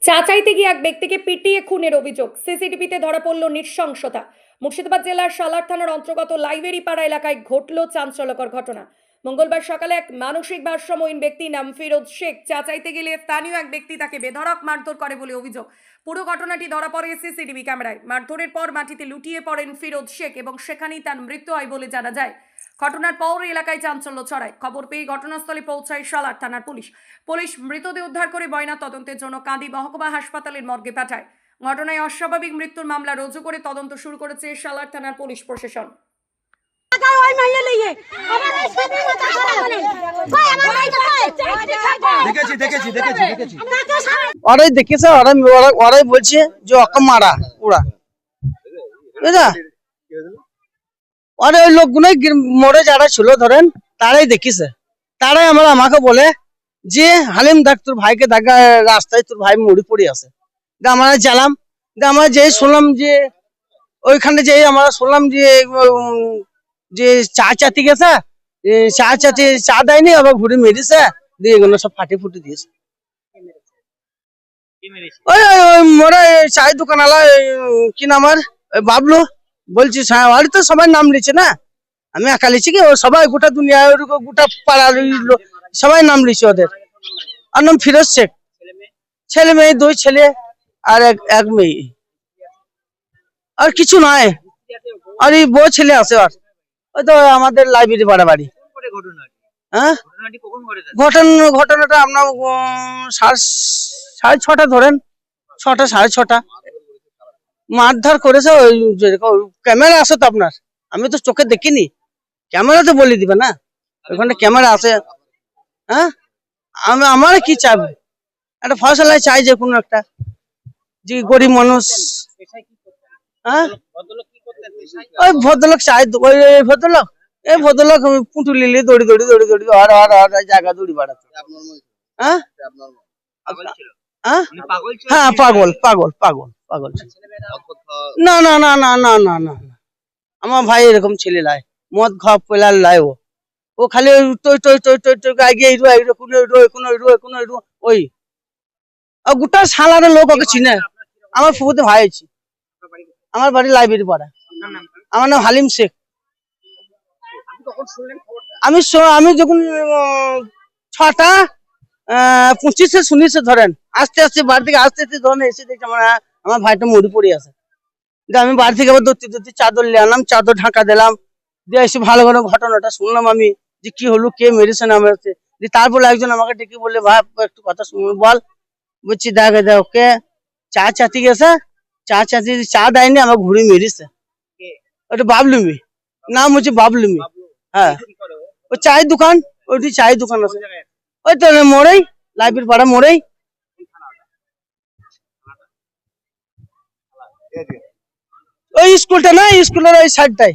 চা চাইতে গিয়ে এক ব্যক্তিকে পিটিয়ে খুনের অভিযোগ, সিসিটিভিতে ধরা পড়ল নৃশংসতা। মুর্শিদাবাদ জেলার সালার থানার অন্তর্গত লাইব্রেরি পাড়া এলাকায় ঘটল চাঞ্চল্যকর ঘটনা। মঙ্গলবার সকালে এক মানসিক ভারসাম্যহীন ব্যক্তি নাম ফিরোজ শেখ চা চাইতে গেলে স্থানীয় এক ব্যক্তি তাকে বেধড়ক মারধর করে বলে অভিযোগ। পুরো ঘটনাটি ধরা পড়ে সিসিটিভি ক্যামেরায়। মারধরের পর মাটিতে লুটিয়ে পড়েন ফিরোজ শেখ এবং সেখানেই তার মৃত্যু হয় বলে জানা যায়। ঘটনার পর এলাকায় চাঞ্চল্য ছড়ায়। খবর পেয়ে ঘটনাস্থলে পৌঁছায় সালার থানার পুলিশ মৃতদেহ উদ্ধার করে ময়না তদন্তের জন্য কাঁদি মহকুমা হাসপাতালের মর্গে পাঠায়। ঘটনায় অস্বাভাবিক মৃত্যুর মামলা রুজু করে তদন্ত শুরু করেছে সালার থানার পুলিশ প্রশাসন। ওরাই দেখেছে, ওরাই বলছে যে ওকে মারা ওরা, বুঝলা? ওই লোকগুলোই মোড়ে যারা ছিল ধরেন তারাই দেখেছে, তারাই আমাকে বলে যে হালিম দেখ তোর ভাইকে দেখা রাস্তায়, তোর ভাই মরি পড়ে আছে। আমরা জ্বালাম, আমরা যেই শুনলাম যে ওইখানে যেই আমরা শুনলাম যে চা চাতি গেছে, চা দেয়নি, আবার ঘুরে মেরেছে, দিয়ে এগুলো সব ফাটি ফুটি দিয়েছে। ওই মোরা চায়ের দোকানওয়ালা কি নাম আর বাবলু, বলছি বাড়ি তো সবাই নাম লিখছে না, আমি একা লিখছি কি, সবাই গোটা দুনিয়া গোটা পাড়ার সবাই নাম লিখছে ওদের। আর নাম ফিরোজ শেখ, ছেলে মেয়ে 2 ছেলে আর এক মেয়ে, আর কিছু নয়। আর এই বউ ছেলে আছে, আর ওই তো আমাদের লাইব্রেরি বাড়াবাড়ি। হ্যাঁ, ঘটনাটা আপনার 6:30 ধরেন, 6টা 6:30 মারধর করেছে। ওই ক্যামেরা আছে তো আপনার, আমি তো চোখে দেখিনি, ক্যামেরা তো বলে দিবে না, ওইখানে ক্যামেরা আছে। হ্যাঁ, আমার কি চাইবে, একটা ফয়সালা চাই, যে কোনো একটা, যে গরিব মানুষ। হ্যাঁ, ওই ভদ্রলোক চাই, ওই ভদ্রলোক পুঁটুলি দড়ি জায়গা দড়ি বাড়াচ্ছে। হ্যাঁ, হ্যাঁ, পাগল। না না না না না না না, আমার ভাই এরকম ছেলে লাই, মদ খাওয়া পেলার লাই, ও খালি ওই গোটা সালারের লোক ওকে চিনে। আমার ফুফুতে ভাই আছে, আমার বাড়ি লাইব্রেরি পাড়া। আমার নাম হালিম শেখ। আমি যখন 6:25 শুনেছে ধরেন, আস্তে আস্তে বাড়ি থেকে আস্তে ধরেন এসে দেখছি আমার ভাইটা মরি পড়ে আছে। আমি বাড়ি থেকে আবার দৌড়তে চাদর নিয়ে আনলাম, চাদর ঢাকা দিলাম, দিয়ে এসে ভালো করে ঘটনাটা শুনলাম আমি, যে কি হলো, কে মেরেছে না মেরেছে। তারপরে একজন আমাকে ডেকে বললে, ভাই একটু কথা শুনবো, বল। বলছি দেখ ওকে চা চাতি গেছে, চা দেয়নি, আমার ঘুরে মেরেছে। ওটা বাবলুমি, নাম হচ্ছে বাবলুমি। হ্যাঁ, ওই চায়ের দোকান, ওইটি চায়ের দোকান আছে, ওই তো মোড়েই, লাইব্রেরি পাড়া মোড়েই। ওই স্কুলটা না, স্কুলের ওই সাইডটাই।